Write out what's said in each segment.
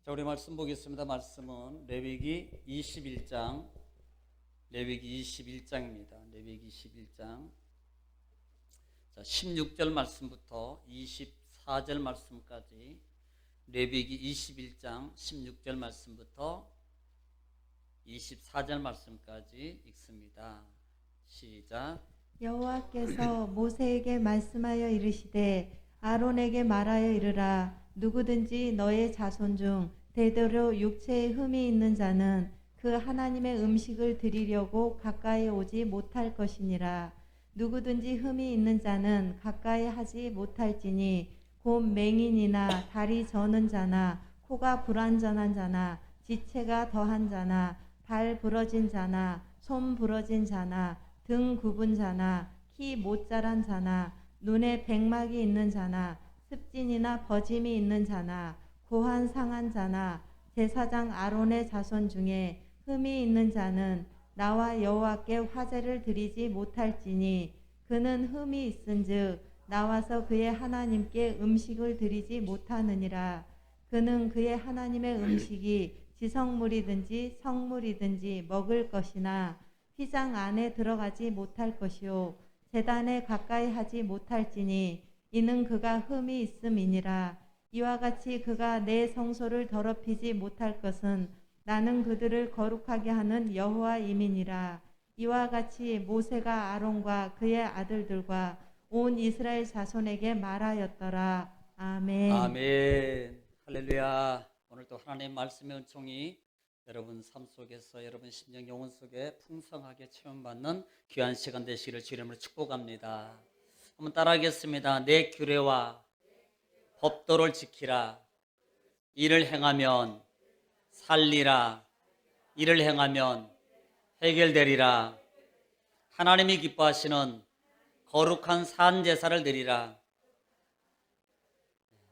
자, 우리 말씀 보겠습니다. 말씀은 레위기 21장, 레위기 21장입니다. 레위기 21장. 자, 16절 말씀부터 24절 말씀까지 레위기 21장 16절 말씀부터 24절 말씀까지 읽습니다. 시작. 여호와께서 모세에게 말씀하여 이르시되 아론에게 말하여 이르라. 누구든지 너의 자손 중 대대로 육체에 흠이 있는 자는 그 하나님의 음식을 드리려고 가까이 오지 못할 것이니라. 누구든지 흠이 있는 자는 가까이 하지 못할지니 곧 맹인이나 다리 저는 자나 코가 불완전한 자나 지체가 더한 자나 발 부러진 자나 손 부러진 자나 등 굽은 자나 키 못 자란 자나 눈에 백막이 있는 자나 습진이나 버짐이 있는 자나 고한 상한 자나 제사장 아론의 자손 중에 흠이 있는 자는 나와 여호와께 화제를 드리지 못할지니 그는 흠이 있은즉 나와서 그의 하나님께 음식을 드리지 못하느니라. 그는 그의 하나님의 음식이 지성물이든지 성물이든지 먹을 것이나 휘장 안에 들어가지 못할 것이요 제단에 가까이 하지 못할지니 이는 그가 흠이 있음이니라. 이와 같이 그가 내 성소를 더럽히지 못할 것은 나는 그들을 거룩하게 하는 여호와임이니라. 이와 같이 모세가 아론과 그의 아들들과 온 이스라엘 자손에게 말하였더라. 아멘. 아멘. 할렐루야. 오늘도 하나님의 말씀의 은총이 여러분 삶 속에서 여러분 심령 영혼 속에 풍성하게 체험받는 귀한 시간 되시기를 주의 이름으로 축복합니다. 한번 따라하겠습니다. 내 규례와 법도를 지키라. 이를 행하면 살리라. 이를 행하면 해결되리라. 하나님이 기뻐하시는 거룩한 산 제사를 드리라.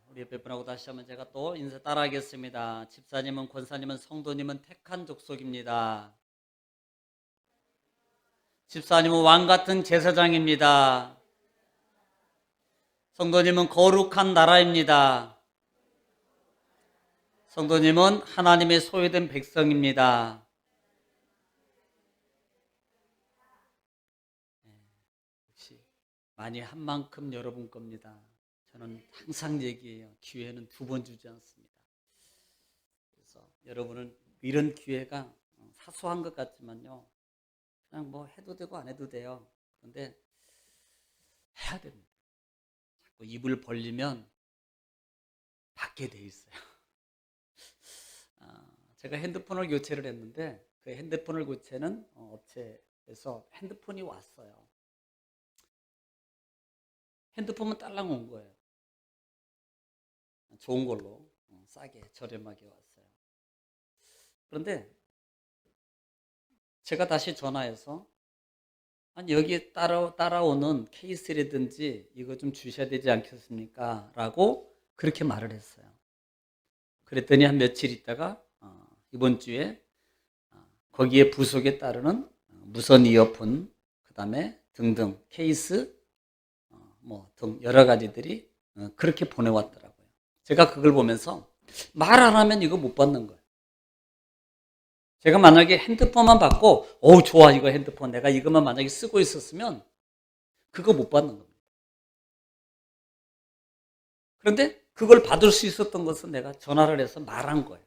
우리 옆에 분하고 다시 한번 제가 또 인사 따라하겠습니다. 집사님은, 권사님은, 성도님은 택한 족속입니다. 집사님은 왕같은 제사장입니다. 성도님은 거룩한 나라입니다. 성도님은 하나님의 소유된 백성입니다. 역시 많이 한 만큼 여러분 겁니다. 저는 항상 얘기해요. 기회는 두 번 주지 않습니다. 그래서 여러분은 이런 기회가 사소한 것 같지만요, 그냥 뭐 해도 되고 안 해도 돼요. 그런데 해야 됩니다. 자꾸 입을 벌리면 받게 돼 있어요. 제가 핸드폰을 교체를 했는데 그 핸드폰을 교체는 업체에서 핸드폰이 왔어요. 핸드폰은 딸랑 온 거예요. 좋은 걸로 싸게 저렴하게 왔어요. 그런데 제가 다시 전화해서 아니 여기에 따라오는 케이스라든지 이거 좀 주셔야 되지 않겠습니까? 라고 그렇게 말을 했어요. 그랬더니 한 며칠 있다가 이번 주에 거기에 부속에 따르는 무선 이어폰, 그 다음에 등등 케이스 뭐 등 여러 가지들이 그렇게 보내왔더라고요. 제가 그걸 보면서 말 안 하면 이거 못 받는 거예요. 제가 만약에 핸드폰만 받고 좋아 이거 핸드폰 내가 이것만 만약에 쓰고 있었으면 그거 못 받는 겁니다. 그런데 그걸 받을 수 있었던 것은 내가 전화를 해서 말한 거예요.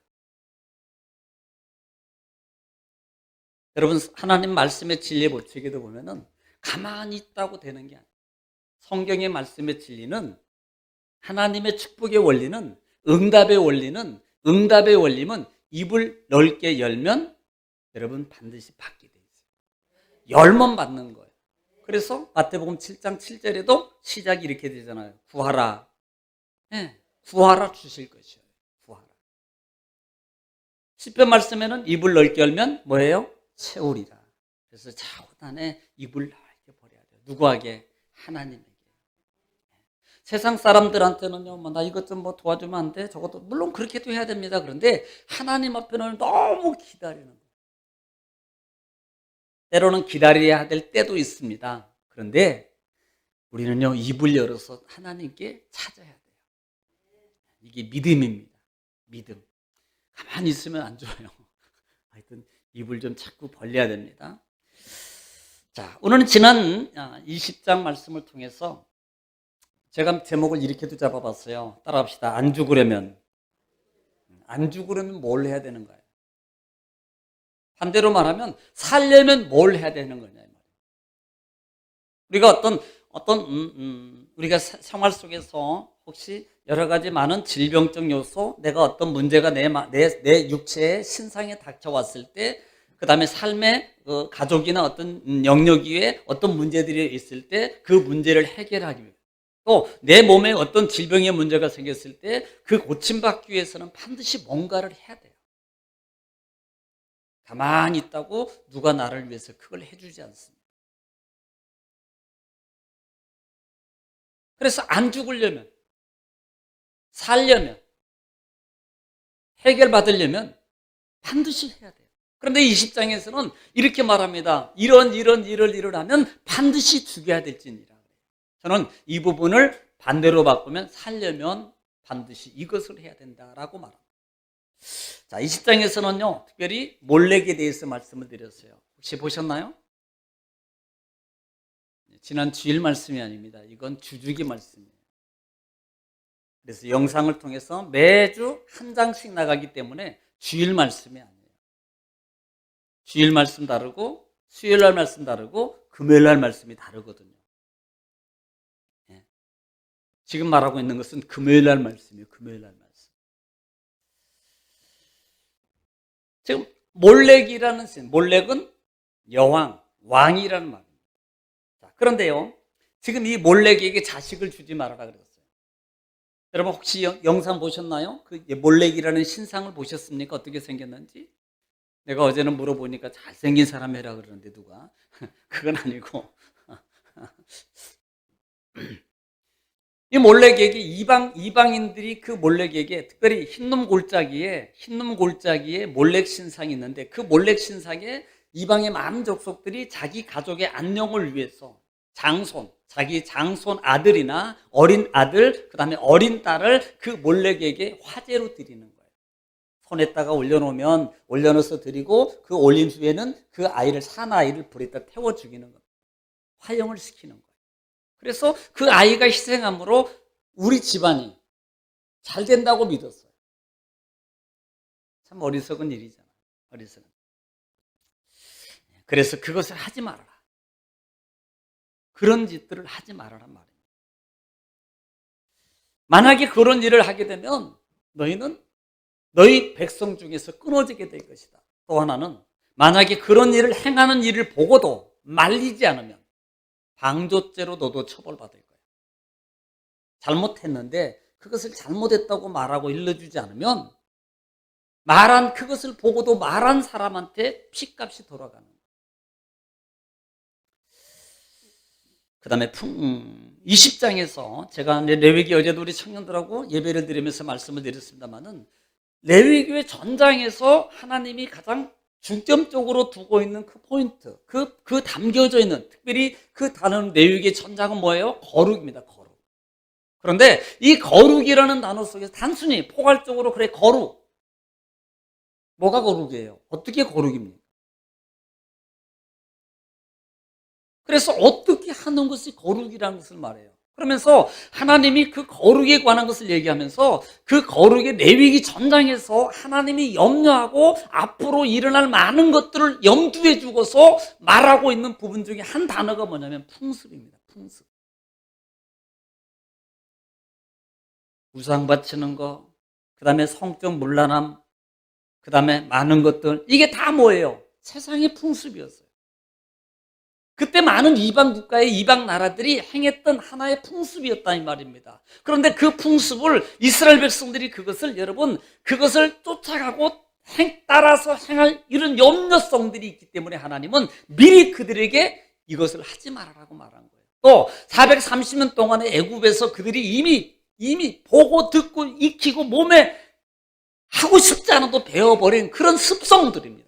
여러분 하나님 말씀의 진리의 법칙에도 보면은 가만히 있다고 되는 게 아니에요. 성경의 말씀의 진리는 하나님의 축복의 원리는 응답의 원리는 입을 넓게 열면 여러분 반드시 받게 돼 있어요. 열면 받는 거예요. 그래서 마태복음 7장 7절에도 시작이 이렇게 되잖아요. 구하라. 네, 구하라 주실 것이에요. 구하라. 시편 말씀에는 입을 넓게 열면 뭐예요? 채우리라. 그래서 차고단에 입을 넓게 벌여야 돼요. 누구에게? 하나님에게. 세상 사람들한테는요, 나 이것 좀 뭐 도와주면 안 돼? 저것도, 물론 그렇게도 해야 됩니다. 그런데 하나님 앞에는 너무 기다리는 거예요. 때로는 기다려야 될 때도 있습니다. 그런데 우리는요, 입을 열어서 하나님께 찾아야 돼요. 이게 믿음입니다. 믿음. 가만히 있으면 안 좋아요. 하여튼 입을 좀 자꾸 벌려야 됩니다. 자, 오늘은 지난 20장 말씀을 통해서 제가 제목을 이렇게도 잡아봤어요. 따라합시다. 안 죽으려면 뭘 해야 되는 거예요? 반대로 말하면 살려면 뭘 해야 되는 거냐 이 말이에요. 우리가 우리가 생활 속에서 혹시 여러 가지 많은 질병적 요소, 내가 어떤 문제가 내 육체의 신상에 닥쳐왔을 때, 그 다음에 삶의 가족이나 어떤 영역 위에 어떤 문제들이 있을 때 그 문제를 해결하기 위해, 또 내 몸에 어떤 질병의 문제가 생겼을 때 그 고침받기 위해서는 반드시 뭔가를 해야 돼요. 가만히 있다고 누가 나를 위해서 그걸 해주지 않습니다. 그래서 안 죽으려면, 살려면, 해결받으려면 반드시 해야 돼요. 그런데 20장에서는 이렇게 말합니다. 이런 일을 하면 반드시 죽여야 될지니라. 저는 이 부분을 반대로 바꾸면 살려면 반드시 이것을 해야 된다라고 말합니다. 자, 20장에서는요, 특별히 몰렉에 대해서 말씀을 드렸어요. 혹시 보셨나요? 지난 주일 말씀이 아닙니다. 이건 주주기 말씀이에요. 그래서 영상을 통해서 매주 한 장씩 나가기 때문에 주일 말씀이 아니에요. 주일 말씀 다르고, 수요일 날 말씀 다르고, 금요일 날 말씀이 다르거든요. 지금 말하고 있는 것은 금요일 날 말씀이에요. 금요일 날 말씀. 지금 몰렉이라는 신, 몰렉은 여왕, 왕이라는 말입니다. 자, 그런데요, 지금 이 몰렉에게 자식을 주지 말아라 그랬어요. 여러분 혹시 영상 보셨나요? 그 몰렉이라는 신상을 보셨습니까? 어떻게 생겼는지? 내가 어제는 물어보니까 잘생긴 사람이라 그러는데 누가? 그건 아니고 이 몰렉에게 이방인들이 그 몰렉에게 특별히 흰놈 골짜기에 몰렉 신상이 있는데 그 몰렉 신상에 이방의 많은 족속들이 자기 가족의 안녕을 위해서 자기 장손 아들이나 어린 아들, 그 다음에 어린 딸을 그 몰렉에게 화제로 드리는 거예요. 손에다가 올려놓아서 드리고 그 올린 후에는 그 아이를 사나이를 불에다 태워 죽이는 겁니다. 화형을 시키는 거예요. 그래서 그 아이가 희생함으로 우리 집안이 잘 된다고 믿었어요. 참 어리석은 일이잖아요. 어리석은. 그래서 그것을 하지 말아라. 그런 짓들을 하지 말아란 말입니다. 만약에 그런 일을 하게 되면 너희는 너희 백성 중에서 끊어지게 될 것이다. 또 하나는 만약에 그런 일을 행하는 일을 보고도 말리지 않으면 방조죄로 너도 처벌받을 거예요. 잘못했는데 그것을 잘못했다고 말하고 일러주지 않으면 그것을 보고도 말한 사람한테 핏값이 돌아가는 거예요. 그 다음에 20장에서 제가 레위기 어제도 우리 청년들하고 예배를 드리면서 말씀을 드렸습니다만은 레위기의 전장에서 하나님이 가장 중점적으로 두고 있는 그 포인트, 그 담겨져 있는, 특별히 그 단어는 레위기의 전장은 뭐예요? 거룩입니다. 거룩. 그런데 이 거룩이라는 단어 속에서 단순히 포괄적으로 그래 거룩. 뭐가 거룩이에요? 어떻게 거룩입니까? 그래서 어떻게 하는 것이 거룩이라는 것을 말해요. 그러면서 하나님이 그 거룩에 관한 것을 얘기하면서 그 거룩의 레위기 전장에서 하나님이 염려하고 앞으로 일어날 많은 것들을 염두에 두고서 말하고 있는 부분 중에 한 단어가 뭐냐면 풍습입니다. 풍습. 우상 바치는 거, 그 다음에 성적 문란함, 그 다음에 많은 것들, 이게 다 뭐예요? 세상의 풍습이었어요. 그때 많은 이방 국가의 이방 나라들이 행했던 하나의 풍습이었다 이 말입니다. 그런데 그 풍습을 이스라엘 백성들이 그것을 쫓아가고 따라서 행할 이런 염려성들이 있기 때문에 하나님은 미리 그들에게 이것을 하지 말아라고 말한 거예요. 또 430년 동안의 애굽에서 그들이 이미 보고 듣고 익히고 몸에 하고 싶지 않아도 배워버린 그런 습성들입니다.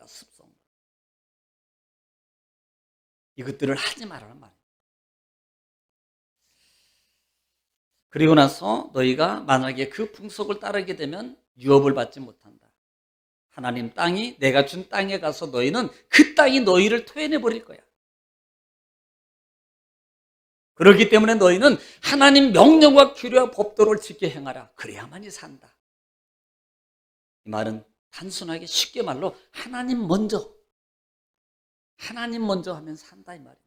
이것들을 하지 말라는 말이에요. 그리고 나서 너희가 만약에 그 풍속을 따르게 되면 유업을 받지 못한다. 하나님 땅이 내가 준 땅에 가서 너희는 그 땅이 너희를 토해내 버릴 거야. 그렇기 때문에 너희는 하나님 명령과 규례와 법도를 지켜 행하라. 그래야만이 산다. 이 말은 단순하게 쉽게 말로 하나님 먼저 하면 산다 이 말입니다.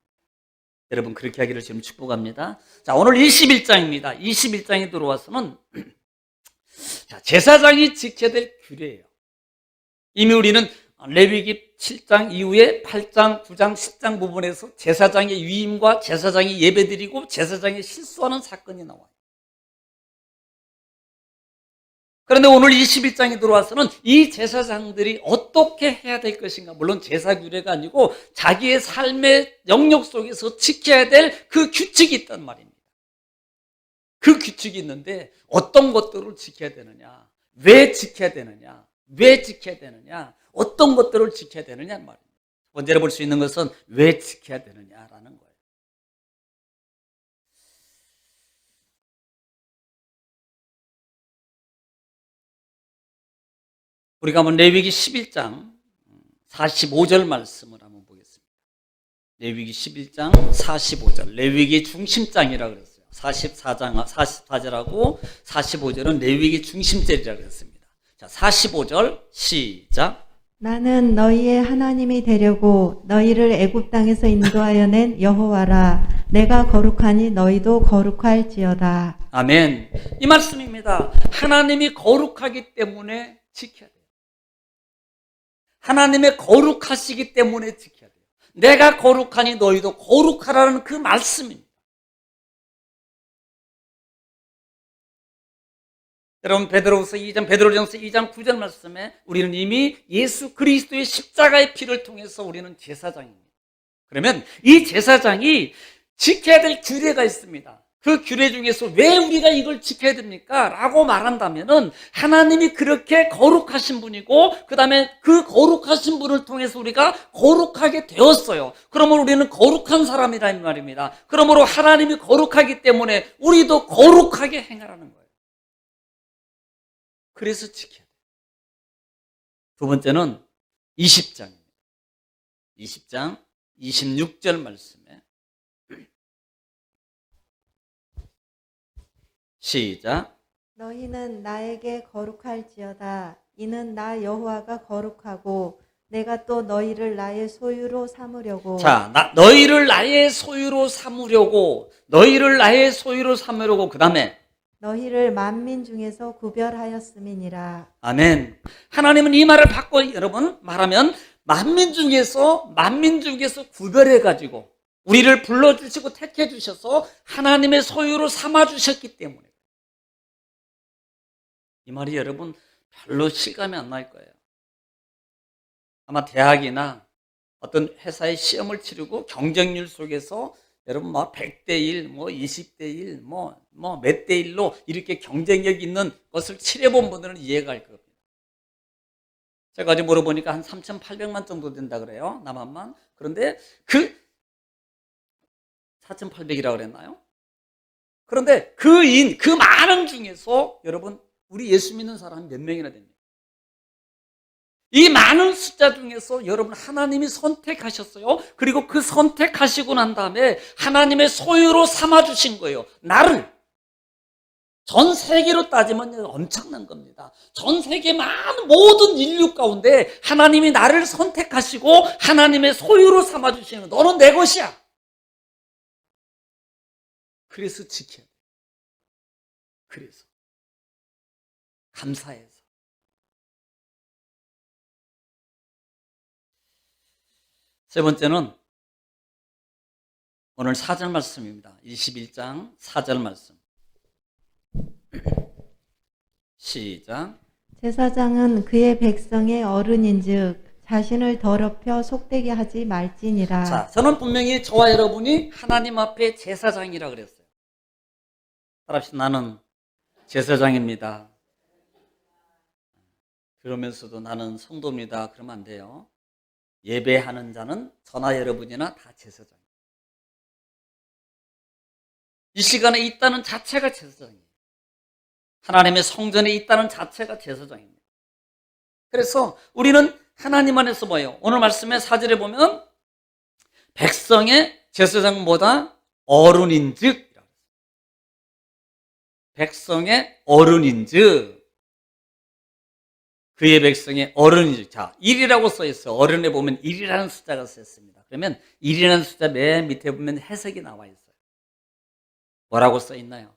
여러분 그렇게 하기를 지금 축복합니다. 자, 오늘 21장입니다. 21장에 들어와서는 자, 제사장이 지켜야 될 규례예요. 이미 우리는 레위기 7장 이후에 8장, 9장, 10장 부분에서 제사장의 위임과 제사장이 예배드리고 제사장이 실수하는 사건이 나와요. 그런데 오늘 21장에 들어와서는 이 제사장들이 어떻게 해야 될 것인가, 물론 제사 규례가 아니고 자기의 삶의 영역 속에서 지켜야 될 그 규칙이 있단 말입니다. 그 규칙이 있는데 어떤 것들을 지켜야 되느냐, 왜 지켜야 되느냐, 어떤 것들을 지켜야 되느냐 말입니다. 먼저 볼 수 있는 것은 왜 지켜야 되느냐라는 거예요. 우리가 한번 레위기 11장 45절 말씀을 한번 보겠습니다. 레위기 11장 45절, 레위기 중심장이라고 그랬어요. 44절하고 45절은 레위기 중심절이라고 그랬습니다. 자, 45절 시작. 나는 너희의 하나님이 되려고 너희를 애굽 땅에서 인도하여 낸 여호와라. 내가 거룩하니 너희도 거룩할지어다. 아멘. 이 말씀입니다. 하나님이 거룩하기 때문에 지켜야 돼요. 하나님의 거룩하시기 때문에 지켜야 돼요. 내가 거룩하니 너희도 거룩하라는 그 말씀입니다. 여러분 베드로전서 2장 9절 말씀에 우리는 이미 예수 그리스도의 십자가의 피를 통해서 우리는 제사장입니다. 그러면 이 제사장이 지켜야 될 규례가 있습니다. 그 규례 중에서 왜 우리가 이걸 지켜야 됩니까? 라고 말한다면은 하나님이 그렇게 거룩하신 분이고 그 다음에 그 거룩하신 분을 통해서 우리가 거룩하게 되었어요. 그러면 우리는 거룩한 사람이라는 말입니다. 그러므로 하나님이 거룩하기 때문에 우리도 거룩하게 행하라는 거예요. 그래서 지켜야 돼요. 두 번째는 20장입니다. 20장 26절 말씀에 시작. 너희는 나에게 거룩할지어다. 이는 나 여호와가 거룩하고 내가 또 너희를 나의 소유로 삼으려고. 자, 너희를 나의 소유로 삼으려고 그 다음에 너희를 만민 중에서 구별하였음이니라. 아멘. 하나님은 이 말을 바꿔 여러분 말하면 만민 중에서 구별해가지고 우리를 불러주시고 택해주셔서 하나님의 소유로 삼아주셨기 때문에. 이 말이 여러분 별로 실감이 안 날 거예요. 아마 대학이나 어떤 회사의 시험을 치르고 경쟁률 속에서 여러분 100대 1, 20대 1, 몇 대 1로 이렇게 경쟁력 있는 것을 치러본 분들은 이해가 할 겁니다. 제가 어제 물어보니까 한 3,800만 정도 된다 그래요. 남한만. 그런데 4,800이라고 그랬나요? 그런데 그 많은 중에서 여러분 우리 예수 믿는 사람이 몇 명이나 됩니까? 이 많은 숫자 중에서 여러분 하나님이 선택하셨어요. 그리고 그 선택하시고 난 다음에 하나님의 소유로 삼아주신 거예요. 나를. 전 세계로 따지면 엄청난 겁니다. 전 세계 많은 모든 인류 가운데 하나님이 나를 선택하시고 하나님의 소유로 삼아주시는 거예요. 너는 내 것이야. 그래서 지켜야 돼. 그래서. 감사해서. 세 번째는 오늘 4절 말씀입니다. 21장 4절 말씀. 시작. 제사장은 그의 백성의 어른인즉 자신을 더럽혀 속되게 하지 말지니라. 자, 저는 분명히 저와 여러분이 하나님 앞에 제사장이라 그랬어요. 따라합시다. 나는 제사장입니다. 그러면서도 나는 성도입니다. 그러면 안 돼요. 예배하는 자는 저나 여러분이나 다 제사장입니다. 이 시간에 있다는 자체가 제사장이에요. 하나님의 성전에 있다는 자체가 제사장입니다. 그래서 우리는 하나님 안에서 뭐예요? 오늘 말씀의 4절에 보면 백성의 제사장보다 어른인즉, 백성의 어른인즉, 그의 백성의 어른인즉. 자, 1이라고 써 있어요. 어른에 보면 1이라는 숫자가 써 있습니다. 그러면 1이라는 숫자 맨 밑에 보면 해석이 나와 있어요. 뭐라고 써 있나요?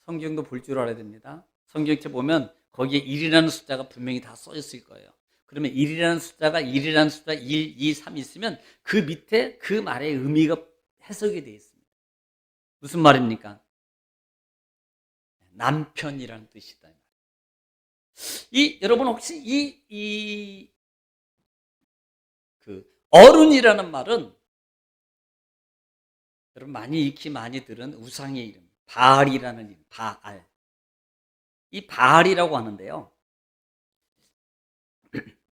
성경도 볼 줄 알아야 됩니다. 성경책 보면 거기에 1이라는 숫자가 분명히 다 써 있을 거예요. 그러면 1이라는 숫자가 1이라는 숫자 1, 2, 3 있으면 그 밑에 그 말의 의미가 해석이 되어 있습니다. 무슨 말입니까? 남편이라는 뜻이다. 여러분 혹시 그 어른이라는 말은 여러분 많이 익히 많이 들은 우상의 이름, 바알이라는 이름, 바알. 이 바알이라고 하는데요.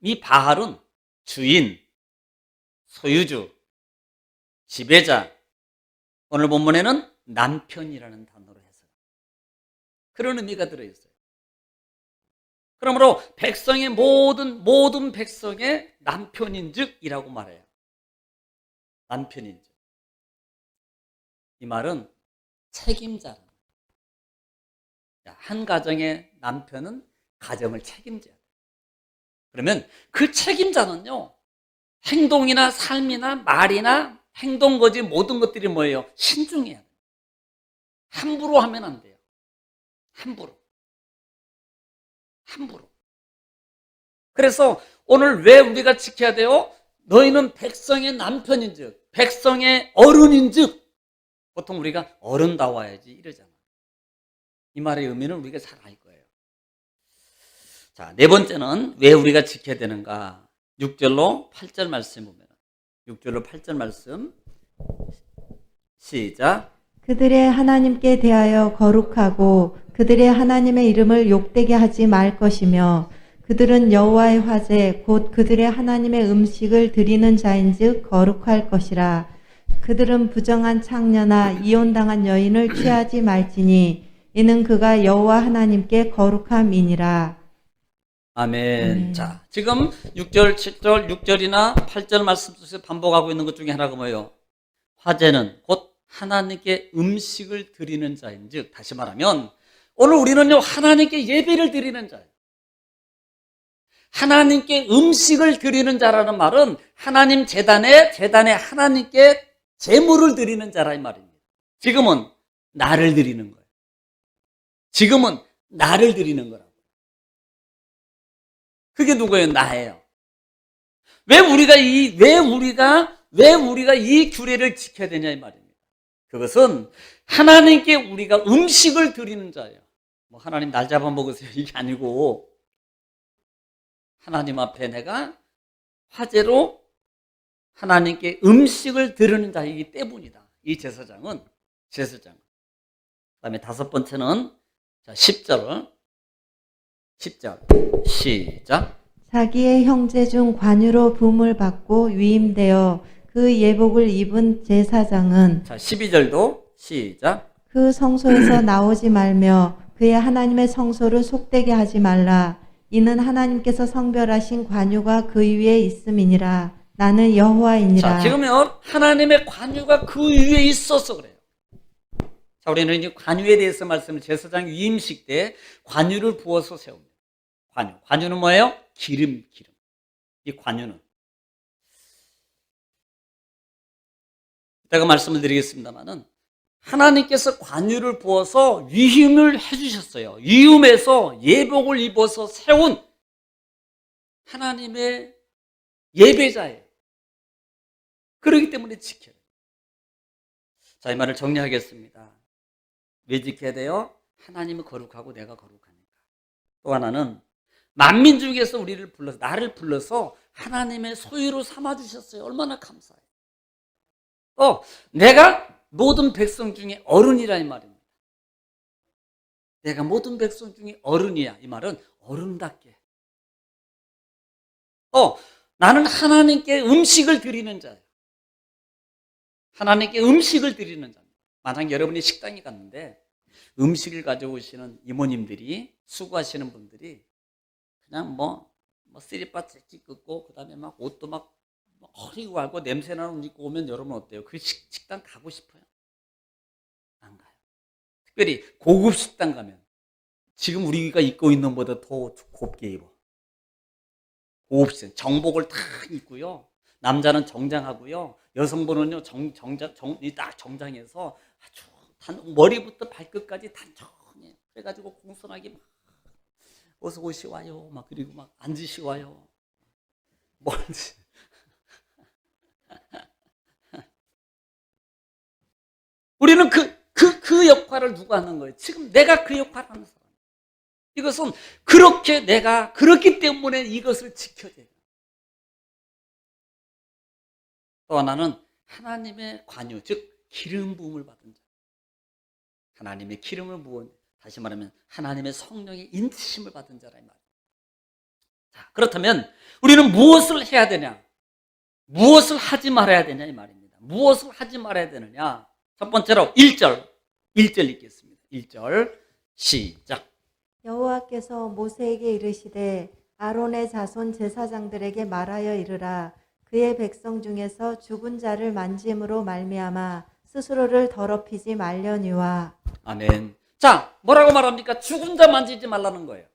이 바알은 주인, 소유주, 지배자, 오늘 본문에는 남편이라는 단어로 해서 그런 의미가 들어있어요. 그러므로 백성의 모든 백성의 남편인즉이라고 말해요. 남편인즉. 이 말은 책임자라. 한 가정의 남편은 가정을 책임져야 돼요. 그러면 그 책임자는요, 행동이나 삶이나 말이나 행동 거지 모든 것들이 뭐예요? 신중해야 돼요. 함부로 하면 안 돼요. 함부로. 그래서 오늘 왜 우리가 지켜야 돼요? 너희는 백성의 남편인즉, 백성의 어른인즉. 보통 우리가 어른다워야지 이러잖아. 이 말의 의미는 우리가 잘 알 거예요. 자, 네 번째는 왜 우리가 지켜야 되는가? 6절로 8절 말씀 보면 6절로 8절 말씀 시작. 그들의 하나님께 대하여 거룩하고 그들의 하나님의 이름을 욕되게 하지 말 것이며 그들은 여호와의 화제 곧 그들의 하나님의 음식을 드리는 자인즉 거룩할 것이라. 그들은 부정한 창녀나 이혼당한 여인을 취하지 말지니 이는 그가 여호와 하나님께 거룩함이니라. 아멘. 자, 지금 6절, 7절, 6절이나 8절 말씀 속에서 반복하고 있는 것 중에 하나가 뭐예요? 화제는 곧 하나님께 음식을 드리는 자인즉, 다시 말하면 오늘 우리는요 하나님께 예배를 드리는 자예요. 하나님께 음식을 드리는 자라는 말은 하나님 제단에 하나님께 제물을 드리는 자라 이 말입니다. 지금은 나를 드리는 거예요. 지금은 나를 드리는 거라고. 그게 누구예요? 나예요. 왜 우리가 이 규례를 지켜야 되냐 이 말입니다. 그것은 하나님께 우리가 음식을 드리는 자예요. 뭐 하나님 날 잡아 먹으세요 이게 아니고 하나님 앞에 내가 화제로 하나님께 음식을 드리는 자이기 때문이다. 이 제사장은. 그다음에 다섯 번째는 10절 시작. 자기의 형제 중 관유로 부음을 받고 위임되어 그 예복을 입은 제사장은 12절도 시작. 그 성소에서 나오지 말며 그의 하나님의 성소를 속되게 하지 말라. 이는 하나님께서 성별하신 관유가 그 위에 있음이니라. 나는 여호와이니라. 자, 지금요 하나님의 관유가 그 위에 있어서 그래요. 자, 우리는 이제 관유에 대해서 말씀을 제사장 위임식 때 관유를 부어서 세웁니다. 관유는 뭐예요? 기름. 이 관유는 이따가 말씀을 드리겠습니다만은 하나님께서 관유를 부어서 위임을 해주셨어요. 위임해서 예복을 입어서 세운 하나님의 예배자예요. 그렇기 때문에 지켜요. 자, 이 말을 정리하겠습니다. 왜 지켜야 돼요? 하나님은 거룩하고 내가 거룩하니까. 또 하나는 만민 중에서 나를 불러서 하나님의 소유로 삼아주셨어요. 얼마나 감사해요. 또 내가 모든 백성 중에 어른이라 이 말입니다. 내가 모든 백성 중에 어른이야. 이 말은 어른답게. 나는 하나님께 음식을 드리는 자예요. 하나님께 음식을 드리는 자입니다. 만약 여러분이 식당에 갔는데 음식을 가져오시는 이모님들이, 수고하시는 분들이 그냥 뭐 쓰리빠 째찍 긋고 그다음에 막 옷도 막 허리고 하고 냄새나는 옷 입고 오면 여러분 어때요? 그 식당 가고 싶어요? 안 가요. 특별히 고급 식당 가면 지금 우리가 입고 있는 것보다 더 곱게 입어. 고급 식당 정복을 탁 입고요. 남자는 정장하고요. 여성분은요 딱 정장해서 아주 머리부터 발끝까지 단정해. 그래가지고 공손하게 막 어서 오시와요. 막 그리고 막 앉으시와요. 뭔지. 우리는 그 역할을 누가 하는 거예요? 지금 내가 그 역할을 하는 사람. 이것은 그렇게 내가 그렇기 때문에 이것을 지켜야 돼요. 또 하나는 하나님의 관유, 즉 기름 부음을 받은 자. 하나님의 기름을 부은, 다시 말하면 하나님의 성령의 인치심을 받은 자라 이 말이에요. 자, 그렇다면 우리는 무엇을 해야 되냐? 무엇을 하지 말아야 되냐 이 말입니다. 무엇을 하지 말아야 되느냐? 첫 번째로 1절 읽겠습니다. 1절 시작. 여호와께서 모세에게 이르시되 아론의 자손 제사장들에게 말하여 이르라. 그의 백성 중에서 죽은 자를 만짐으로 말미암아 스스로를 더럽히지 말려니와. 아멘. 자, 뭐라고 말합니까? 죽은 자 만지지 말라는 거예요.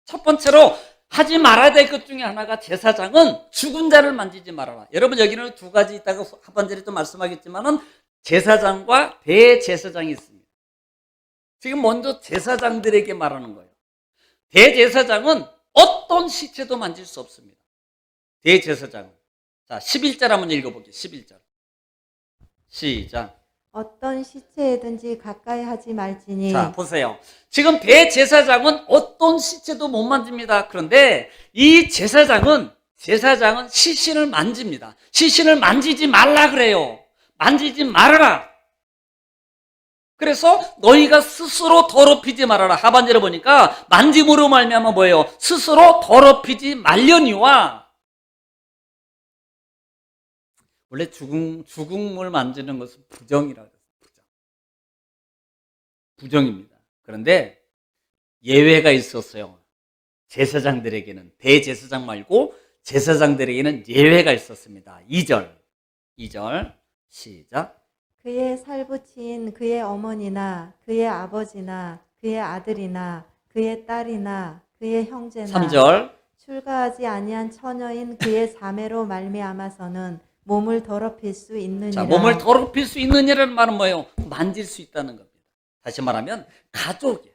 첫 번째로 하지 말아야 될 것 중에 하나가 제사장은 죽은 자를 만지지 말아라. 여러분 여기는 두 가지 있다가 하반절에 또 말씀하겠지만은 제사장과 대제사장이 있습니다. 지금 먼저 제사장들에게 말하는 거예요. 대제사장은 어떤 시체도 만질 수 없습니다. 대제사장은. 자, 11절 한번 읽어볼게요. 11절. 시작. 어떤 시체에든지 가까이 하지 말지니. 자, 보세요. 지금 대제사장은 어떤 시체도 못 만집니다. 그런데 이 제사장은 시신을 만집니다. 시신을 만지지 말라 그래요. 만지지 말아라. 그래서 너희가 스스로 더럽히지 말아라. 하반절에 보니까 만짐으로 말미암아 뭐예요? 스스로 더럽히지 말려니와. 원래 죽음을 만지는 것은 부정이라고 해요. 부정입니다. 그런데 예외가 있었어요. 제사장들에게는, 대제사장 말고 제사장들에게는 예외가 있었습니다. 2절 시작. 그의 살부치인 그의 어머니나 그의 아버지나 그의 아들이나 그의 딸이나 그의 형제나 3절. 출가하지 아니한 처녀인 그의 자매로 말미암아서는 몸을 더럽힐 수 있느니라. 자, 몸을 더럽힐 수 있느냐라는 말은 뭐예요? 만질 수 있다는 겁니다. 다시 말하면 가족이에요.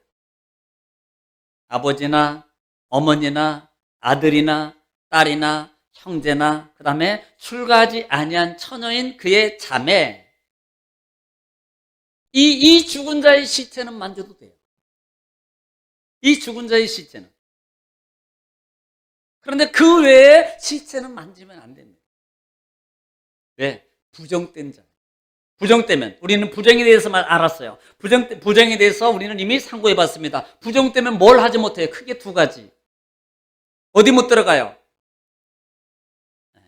아버지나 어머니나 아들이나 딸이나 형제나 그 다음에 출가하지 아니한 처녀인 그의 자매. 이 죽은 자의 시체는 만져도 돼요. 이 죽은 자의 시체는. 그런데 그 외에 시체는 만지면 안 됩니다. 왜? 부정된 자. 부정되면 우리는 부정에 대해서만 알았어요. 부정에 대해서 우리는 이미 상고해 봤습니다. 부정되면 뭘 하지 못해요? 크게 두 가지. 어디 못 들어가요?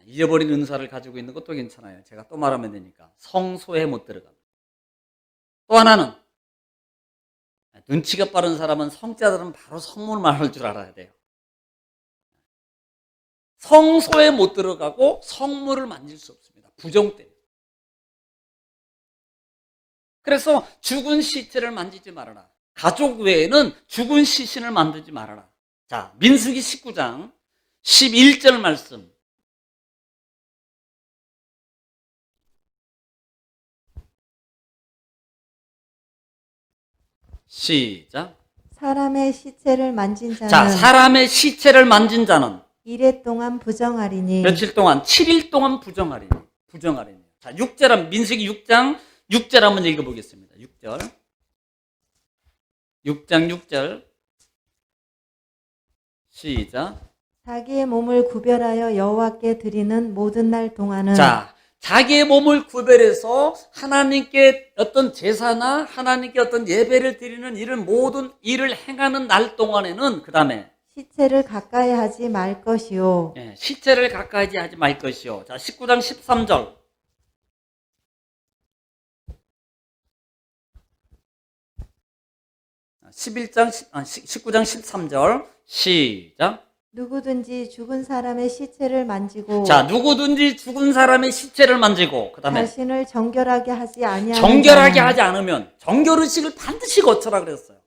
잊어버린 은사를 가지고 있는 것도 괜찮아요. 제가 또 말하면 되니까. 성소에 못 들어갑니다. 또 하나는 눈치가 빠른 사람은 성자들은 바로 성문만 할 줄 알아야 돼요. 성소에 못 들어가고 성물을 만질 수 없습니다. 부정 때문에. 그래서 죽은 시체를 만지지 말아라. 가족 외에는 죽은 시신을 만들지 말아라. 자, 민수기 19장 11절 말씀. 시작. 사람의 시체를 만진 자는 자, 사람의 시체를 만진 자는 이래 동안 부정하리니. 며칠 동안 7일 동안 부정하리니. 자, 6절 민수기 6절 한번 읽어보겠습니다. 6절 시작. 자기의 몸을 구별하여 여호와께 드리는 모든 날 동안은. 자, 자기의 몸을 구별해서 하나님께 어떤 제사나 하나님께 어떤 예배를 드리는 이런 모든 일을 행하는 날 동안에는 그 다음에 시체를 가까이 하지 말 것이요. 시체를 가까이 하지 말 것이요. 자, 19장 13절. 19장 13절 시작. 누구든지 죽은 사람의 시체를 만지고 자, 누구든지 죽은 사람의 시체를 만지고 그다음에 자신을 정결하게 하지 아니하는 정결하게 자는 하지 않으면 정결의식을 반드시 거쳐라 그랬어요.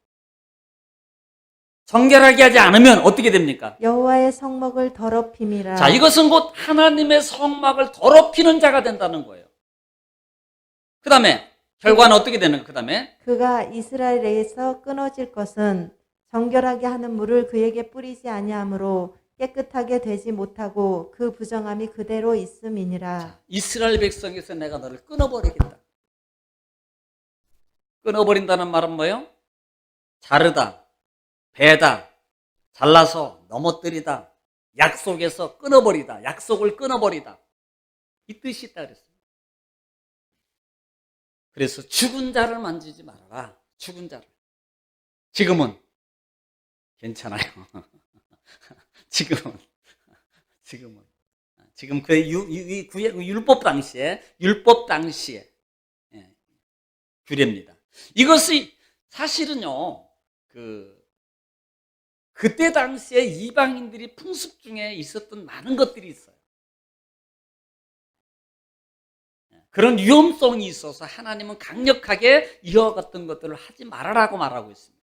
정결하게 하지 않으면 어떻게 됩니까? 여호와의 성막을 더럽힘이라. 자, 이것은 곧 하나님의 성막을 더럽히는 자가 된다는 거예요. 그 다음에 결과는 어떻게 되는 거예요? 그 다음에 그가 이스라엘에서 끊어질 것은 정결하게 하는 물을 그에게 뿌리지 아니하므로 깨끗하게 되지 못하고 그 부정함이 그대로 있음이니라. 이스라엘 백성에서 내가 너를 끊어버리겠다. 끊어버린다는 말은 뭐예요? 자르다, 베다, 잘라서 넘어뜨리다, 약속에서 끊어버리다, 약속을 끊어버리다. 이 뜻이 있다 그랬어요. 그래서 죽은 자를 만지지 말아라. 죽은 자를. 지금은 괜찮아요. 지금 그 율법 당시에 예, 규례입니다. 이것이 사실은요, 그때 당시에 이방인들이 풍습 중에 있었던 많은 것들이 있어요. 그런 위험성이 있어서 하나님은 강력하게 이와 같은 것들을 하지 말아라고 말하고 있습니다.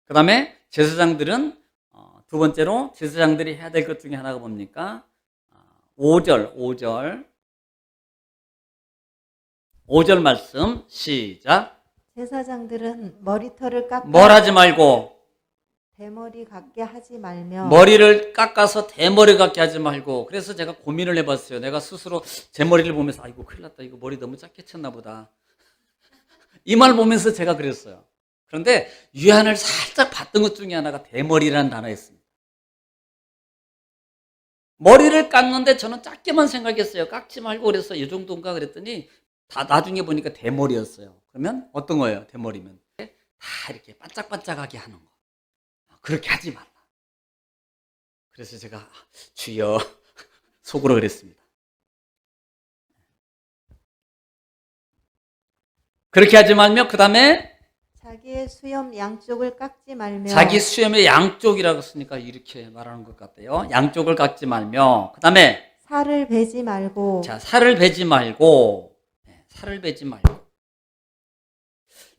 그 다음에 제사장들은 두 번째로 제사장들이 해야 될 것 중에 하나가 뭡니까? 5절 말씀 시작. 제사장들은 머리털을 깎아 뭘 하지 말고 대머리 같게 하지 말며 머리를 깎아서 대머리 같게 하지 말고. 그래서 제가 고민을 해봤어요. 내가 스스로 제 머리를 보면서 아이고 큰일 났다. 이거 머리 너무 짧게 쳤나 보다. 이 말 보면서 제가 그랬어요. 그런데 유한을 살짝 봤던 것 중에 하나가 대머리라는 단어였습니다. 머리를 깎는데 저는 작게만 생각했어요. 깎지 말고 그래서 이 정도인가 그랬더니 다 나중에 보니까 대머리였어요. 그러면 어떤 거예요? 대머리면 다 이렇게 반짝반짝하게 하는 거. 그렇게 하지 말라. 그래서 제가 주여 속으로 그랬습니다. 그렇게 하지 말며 그 다음에 자기의 수염 양쪽을 깎지 말며 자기 수염의 양쪽이라고 쓰니까 이렇게 말하는 것 같아요. 양쪽을 깎지 말며 그 다음에 살을 베지 말고 자, 살을 베지 말고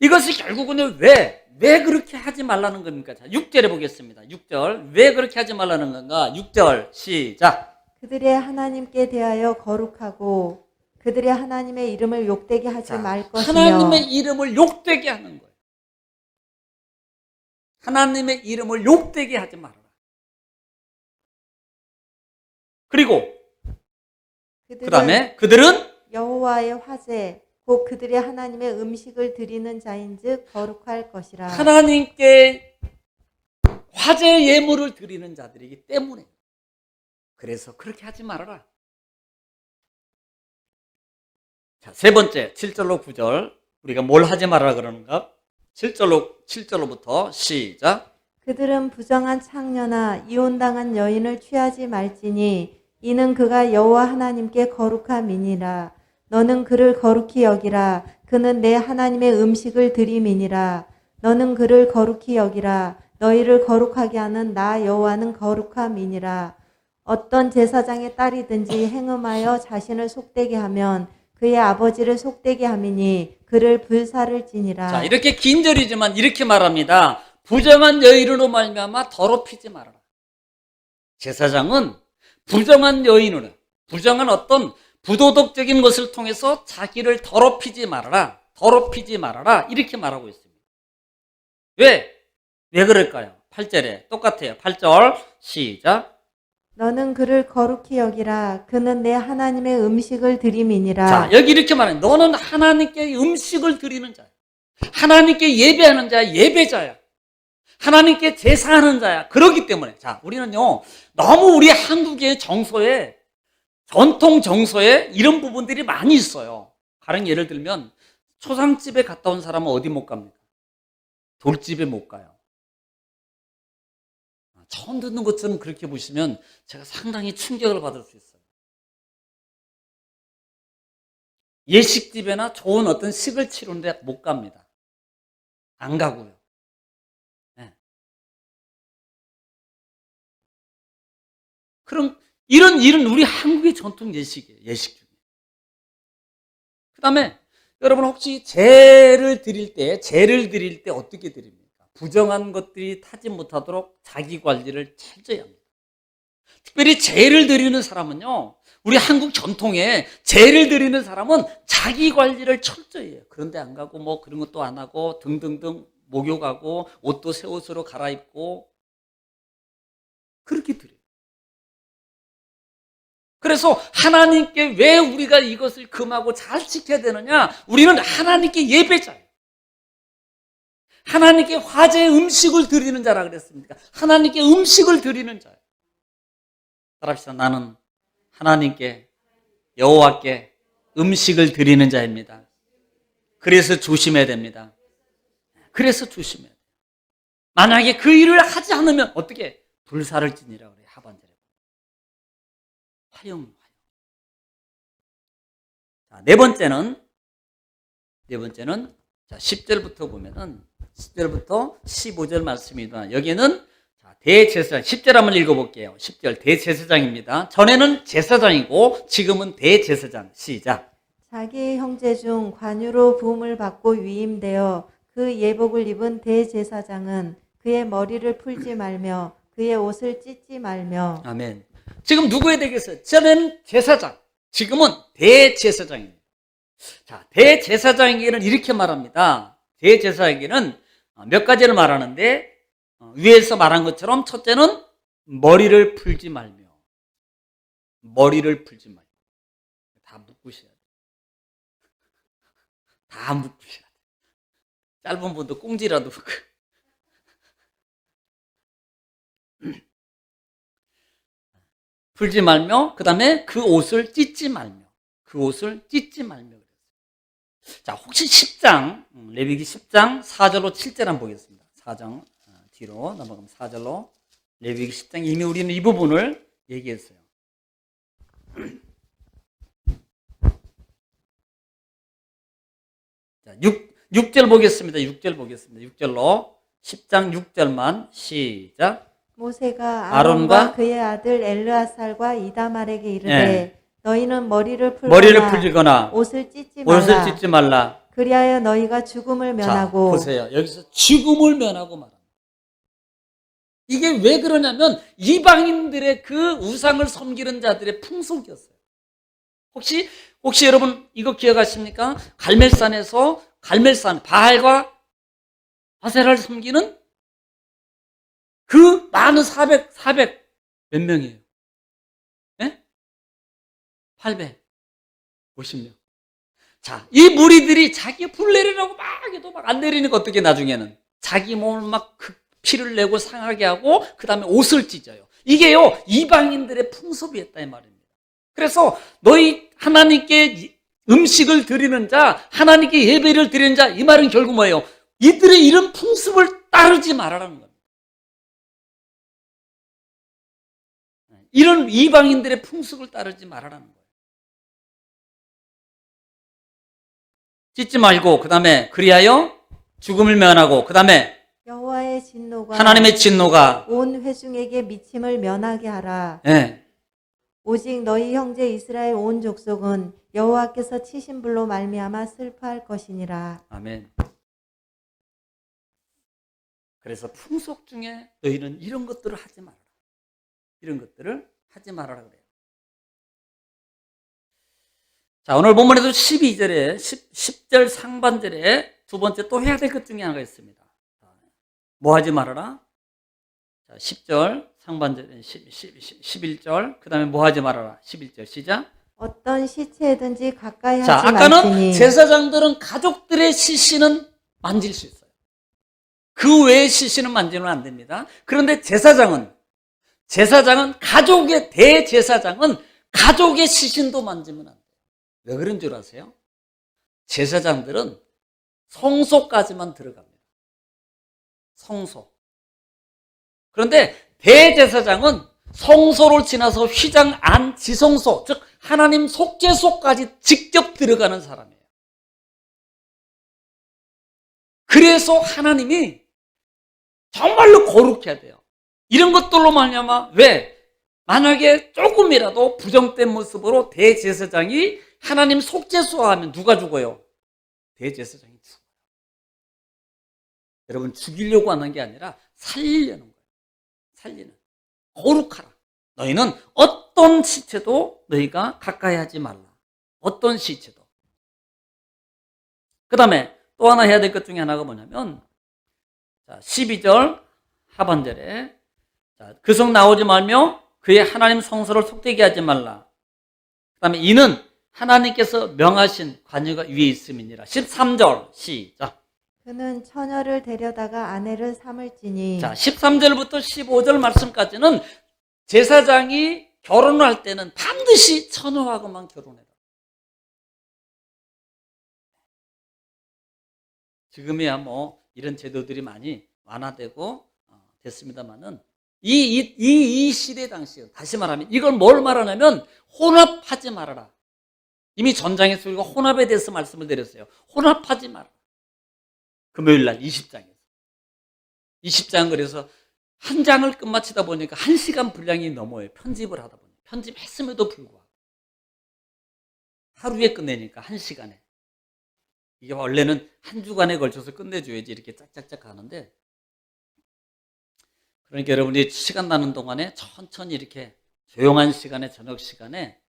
이것이 결국은 왜 그렇게 하지 말라는 겁니까? 자, 6절에 보겠습니다. 6절 왜 그렇게 하지 말라는 건가? 6절 시작. 그들의 하나님께 대하여 거룩하고 그들의 하나님의 이름을 욕되게 하지 자, 말 것이며 하나님의 이름을 욕되게 하는 거예요. 하나님의 이름을 욕되게 하지 말아라. 그리고 그 다음에 그들은 여호와의 화제 곧 그들의 하나님의 음식을 드리는 자인즉 거룩할 것이라. 하나님께 화제 예물을 드리는 자들이기 때문에 그래서 그렇게 하지 말아라. 자, 세 번째 7절로 9절 우리가 뭘 하지 말아라 그러는가? 7절로부터 시작. 그들은 부정한 창녀나 이혼당한 여인을 취하지 말지니 이는 그가 여호와 하나님께 거룩함이니라. 너는 그를 거룩히 여기라. 그는 내 하나님의 음식을 드림이니라. 너는 그를 거룩히 여기라. 너희를 거룩하게 하는 나 여호와는 거룩함이니라. 어떤 제사장의 딸이든지 행음하여 자신을 속되게 하면 그의 아버지를 속되게 함이니 그를 불사를 지니라. 자, 이렇게 긴 절이지만 이렇게 말합니다. 부정한 여인으로 말미암아 더럽히지 말아라. 제사장은 부정한 여인으로, 부정한 어떤 부도덕적인 것을 통해서 자기를 더럽히지 말아라. 이렇게 말하고 있습니다. 왜 그럴까요? 8절에 똑같아요. 8절 시작. 너는 그를 거룩히 여기라. 그는 내 하나님의 음식을 드림이니라. 자, 여기 이렇게 말해요. 너는 하나님께 음식을 드리는 자야. 하나님께 예배하는 자야. 예배자야. 하나님께 제사하는 자야. 그렇기 때문에 자, 우리는요 너무 우리 한국의 정서에 전통 정서에 이런 부분들이 많이 있어요. 가령 예를 들면 초상집에 갔다 온 사람은 어디 못 갑니까? 돌집에 못 가요. 처음 듣는 것처럼 그렇게 보시면 제가 상당히 충격을 받을 수 있어요. 예식집에나 좋은 어떤 식을 치르는데 못 갑니다. 안 가고요. 네. 그럼 이런 일은 우리 한국의 전통 예식이에요. 예식 중에. 그 다음에 여러분 혹시 제를 드릴 때 어떻게 드립니까? 부정한 것들이 타지 못하도록 자기 관리를 철저히 합니다. 특별히 제를 드리는 사람은요, 우리 한국 전통에 제를 드리는 사람은 자기 관리를 철저히 해요. 그런데 안 가고 뭐 그런 것도 안 하고 등등등 목욕하고 옷도 새 옷으로 갈아입고 그렇게 드려요. 그래서 하나님께 왜 우리가 이것을 금하고 잘 지켜야 되느냐? 우리는 하나님께 예배자예요. 하나님께 화제의 음식을 드리는 자라 그랬습니까? 하나님께 음식을 드리는 자예요. 따라합시다. 나는 하나님께 여호와께 음식을 드리는 자입니다. 그래서 조심해야 됩니다. 그래서 조심해야 돼요. 만약에 그 일을 하지 않으면 어떻게? 불사를 지니라고 그래요. 하반절에. 화용. 자, 네 번째는 자, 10절부터 보면은 10절부터 15절 말씀입니다. 여기는 대제사장, 10절 한번 읽어볼게요. 10절 대제사장입니다. 전에는 제사장이고 지금은 대제사장. 시작. 자기의 형제 중 관유로 부음을 받고 위임되어 그 예복을 입은 대제사장은 그의 머리를 풀지 말며 그의 옷을 찢지 말며. 아멘. 지금 누구에 되겠어요? 전에는 제사장, 지금은 대제사장입니다. 자, 대제사장에게는 이렇게 말합니다. 대제사장에게는 몇 가지를 말하는데 위에서 말한 것처럼 첫째는 머리를 풀지 말며. 머리를 풀지 말며. 다 묶으셔야 돼요. 다 묶으셔야 돼요. 짧은 분도 꽁지라도 묶고. 풀지 말며, 그 다음에 그 옷을 찢지 말며. 그 옷을 찢지 말며. 자, 혹시 10장, 레위기 10장 4절로 7절 한번 보겠습니다. 4장 뒤로 넘어가면 4절로 레위기 10장 이미 우리는 이 부분을 얘기했어요. 자, 6절 보겠습니다. 6절 보겠습니다. 6절로 10장 6절만 시작. 모세가 아론과 아론과 그의 아들 엘르아살과 이다말에게 이르되 예. 너희는 머리를 머리를 풀거나 옷을 찢지 말라. 옷을 찢지 말라. 그리하여 너희가 죽음을 면하고. 자, 보세요. 여기서 죽음을 면하고 말합니다. 이게 왜 그러냐면 이방인들의 그 우상을 섬기는 자들의 풍속이었어요. 혹시 여러분 이거 기억하십니까? 갈멜산에서 바알과 아세라를 섬기는 그 많은 400 몇 명이에요? 예? 850명. 자, 이 무리들이 자기 불 내리라고 막 해도 막 안 내리니까 어떻게 나중에는 자기 몸을 막 피를 내고 상하게 하고 그 다음에 옷을 찢어요. 이게요 이방인들의 풍습이었다 이 말입니다. 그래서 너희 하나님께 음식을 드리는 자, 하나님께 예배를 드리는 자, 이 말은 결국 뭐예요? 이들의 이런 풍습을 따르지 말아라는 겁니다. 이런 이방인들의 풍습을 따르지 말아라는 거예요. 찢지 말고, 그 다음에 그리하여 죽음을 면하고, 그 다음에 여호와의 진노가 하나님의 진노가 온 회중에게 미침을 면하게 하라. 예. 오직 너희 형제 이스라엘 온 족속은 여호와께서 치신 불로 말미암아 슬퍼할 것이니라. 아멘. 그래서 풍속 중에 너희는 이런 것들을 하지 말아라. 이런 것들을 하지 말아라 그래요. 자, 오늘 본문에도 12절에 10절 상반절에 두 번째 또 해야 될 것 중에 하나가 있습니다. 뭐 하지 말아라? 자, 10절 상반절에 11절 그 다음에 뭐 하지 말아라? 11절 시작. 어떤 시체든지 가까이 자, 하지 아까는 말지니. 제사장들은 가족들의 시신은 만질 수 있어요. 그 외의 시신은 만지면 안 됩니다. 그런데 제사장은 가족의 대제사장은 가족의 시신도 만지면 안 돼요. 왜 그런 줄 아세요? 제사장들은 성소까지만 들어갑니다. 성소. 그런데 대제사장은 성소를 지나서 휘장 안 지성소, 즉 하나님 속죄소까지 직접 들어가는 사람이에요. 그래서 하나님이 정말로 거룩해야 돼요. 이런 것들로 말미암아 왜? 만약에 조금이라도 부정된 모습으로 대제사장이 하나님 속죄수하면 누가 죽어요? 대제사장이 죽어요. 여러분 죽이려고 하는 게 아니라 살리려는 거예요. 살리는. 거룩하라. 너희는 어떤 시체도 너희가 가까이 하지 말라. 어떤 시체도. 그 다음에 또 하나 해야 될 것 중에 하나가 뭐냐면 12절 하반절에 그 성 나오지 말며 그의 하나님 성소를 속되게 하지 말라. 그 다음에 이는 하나님께서 명하신 관유가 위에 있음이니라. 13절 시작. 그는 처녀를 데려다가 아내를 삼을지니. 자, 13절부터 15절 말씀까지는 제사장이 결혼할 때는 반드시 처녀하고만 결혼해라. 지금이야 뭐 이런 제도들이 많이 완화되고 됐습니다만은 이 시대 당시에 다시 말하면 이걸 뭘 말하냐면 혼합하지 말아라. 이미 전장에서 우리가 혼합에 대해서 말씀을 드렸어요. 혼합하지 말아라. 금요일 날 20장에서 20장 그래서 한 장을 끝마치다 보니까 1시간 분량이 넘어요. 편집을 하다 보니 편집했음에도 불구하고 하루에 끝내니까 1시간에 이게 원래는 한 주간에 걸쳐서 끝내줘야지 이렇게 짝짝짝 가는데 그러니까 여러분이 시간 나는 동안에 천천히 이렇게 조용한 시간에 저녁 시간에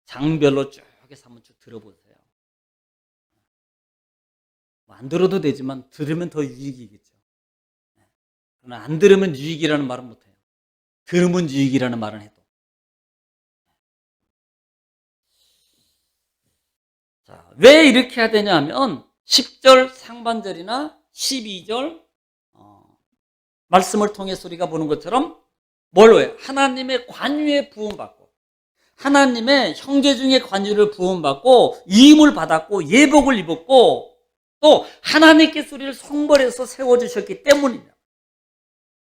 장별로 쭉 해서 한번 쭉 들어보세요. 안 들어도 되지만 들으면 더 유익이겠죠. 그러나 안 들으면 유익이라는 말은 못해요. 들으면 유익이라는 말은 해도. 자, 왜 이렇게 해야 되냐 하면 10절 상반절이나 12절 말씀을 통해서 우리가 보는 것처럼 뭘로 해요? 하나님의 관유에 부음받고 하나님의 형제 중에 관유를 부음받고 위임을 받았고 예복을 입었고 또 하나님께서 우리를 성벌해서 세워주셨기 때문입니다.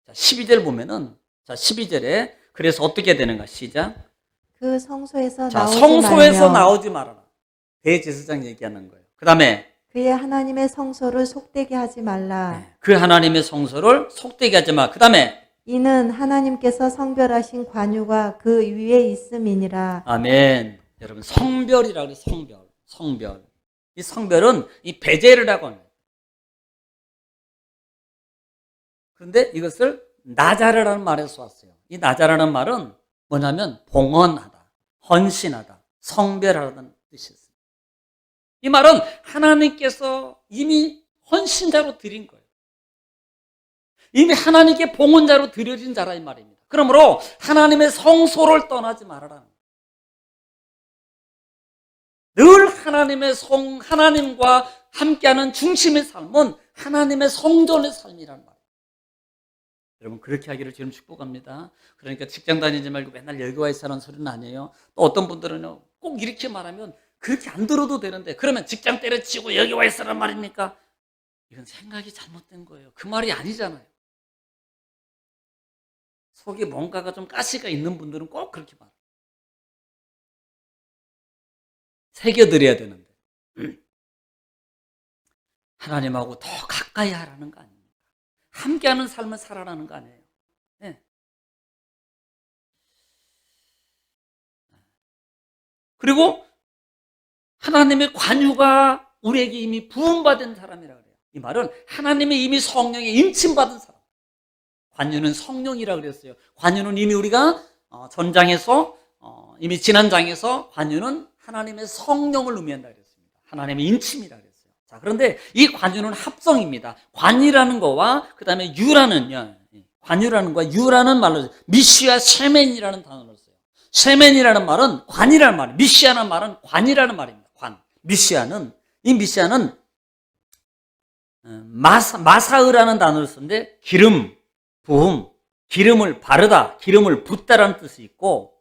자, 12절 보면은 자 12절에 그래서 어떻게 되는가 시작. 그 성소에서 자, 나오지 성소에서 말며 나오지 말아라. 대제사장 얘기하는 거예요. 그 다음에 그의 하나님의 성소를 속되게 하지 말라. 그 하나님의 성소를 속되게 하지 마. 그 다음에 이는 하나님께서 성별하신 관유가 그 위에 있음이니라. 아멘. 여러분 성별이라고 해요. 성별. 이 성별은 이 베제르라고 합니다. 그런데 이것을 나자르라는 말에서 왔어요. 이 나자르라는 말은 뭐냐면 봉헌하다, 헌신하다, 성별하다는 뜻이 있어요. 이 말은 하나님께서 이미 헌신자로 드린 거예요. 이미 하나님께 봉헌자로 드려진 자라 이 말입니다. 그러므로 하나님의 성소를 떠나지 말아라. 늘 하나님과 함께하는 중심의 삶은 하나님의 성전의 삶이라는 말이에요. 여러분 그렇게 하기를 지금 축복합니다. 그러니까 직장 다니지 말고 맨날 여기 와 있으라는 소리는 아니에요. 또 어떤 분들은요 꼭 이렇게 말하면 그렇게 안 들어도 되는데 그러면 직장 때려치고 여기 와 있으란 말입니까? 이건 생각이 잘못된 거예요. 그 말이 아니잖아요. 속에 뭔가가 좀 가시가 있는 분들은 꼭 그렇게 말해요. 새겨드려야 되는데 하나님하고 더 가까이 하라는 거 아닙니까? 함께하는 삶을 살아라는 거 아니에요. 네. 그리고 하나님의 관유가 우리에게 이미 부음받은 사람이라고 그래요. 이 말은 하나님의 이미 성령에 임침받은 사람. 관유는 성령이라고 그랬어요. 관유는 이미 우리가 전장에서 이미 지난 장에서 관유는 하나님의 성령을 의미한다 그랬습니다. 하나님의 인침이라 그랬어요. 자, 그런데 이 관유는 합성입니다. 관이라는 거와 그 다음에 유라는 관유라는 거와 유라는 말로 미시아 셰멘이라는 단어를 써요. 셰멘이라는 말은 관이라는 말이에요. 미시아라는 말은 관이라는 말입니다. 관. 미시아는 마사으라는 단어를 쓰는데 기름, 부음, 기름을 바르다, 기름을 붓다라는 뜻이 있고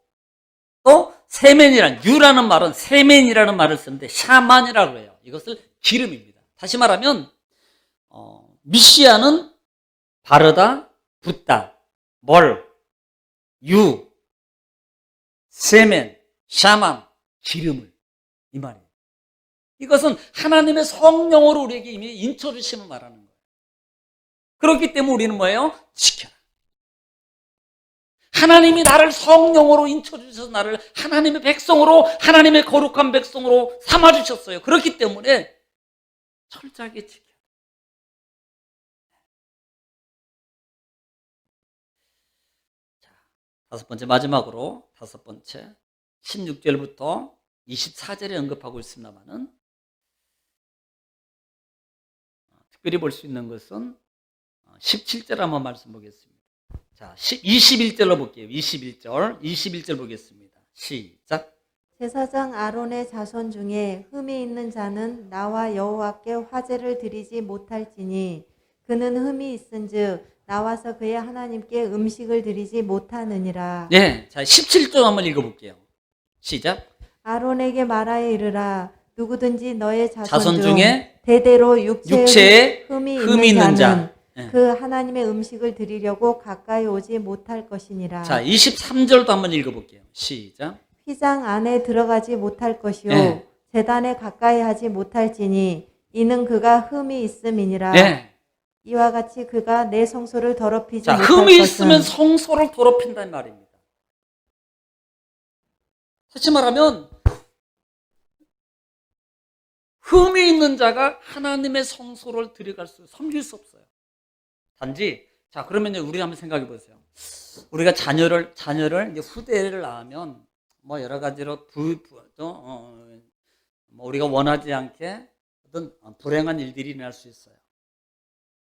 또 유라는 말은 세멘이라는 말을 쓰는데 샤만이라고 해요. 이것을 기름입니다. 다시 말하면 미시아는 바르다, 붓다, 세멘, 샤만, 기름을 이 말이에요. 이것은 하나님의 성령으로 우리에게 이미 인쳐주심을 말하는 거예요. 그렇기 때문에 우리는 뭐예요? 지켜라. 하나님이 나를 성령으로 인쳐주셔서 나를 하나님의 백성으로, 하나님의 거룩한 백성으로 삼아주셨어요. 그렇기 때문에 철저하게 지켜라. 자, 다섯 번째, 마지막으로 다섯 번째, 16절부터 24절에 언급하고 있습니다만은 특별히 볼 수 있는 것은 17절 한번 말씀 보겠습니다. 자, 21절로 볼게요. 21절 보겠습니다. 시작. 제사장 아론의 자손 중에 흠이 있는 자는 나와 여호와께 화제를 드리지 못할지니 그는 흠이 있은즉 나와서 그의 하나님께 음식을 드리지 못하느니라. 네, 자 17절 한번 읽어볼게요. 시작. 아론에게 말하여 이르라. 누구든지 너의 자손 자손 중에 중에 대대로 육체에 흠이 있는 자는 네. 그 하나님의 음식을 드리려고 가까이 오지 못할 것이니라. 자 23절도 한번 읽어볼게요. 시작. 휘장 안에 들어가지 못할 것이요 네. 제단에 가까이 하지 못할지니 이는 그가 흠이 있음이니라. 네. 이와 같이 그가 내 성소를 더럽히지 자 못할 흠이 것은 있으면 성소를 더럽힌다는 말입니다. 다시 말하면 흠이 있는 자가 하나님의 성소를 들어갈 섬길 수 없어요. 단지 자 그러면 우리 한번 생각해 보세요. 우리가 자녀를 이제 후대를 낳으면 뭐 여러 가지로 뭐 우리가 원하지 않게 어떤 불행한 일들이 일어날 수 있어요.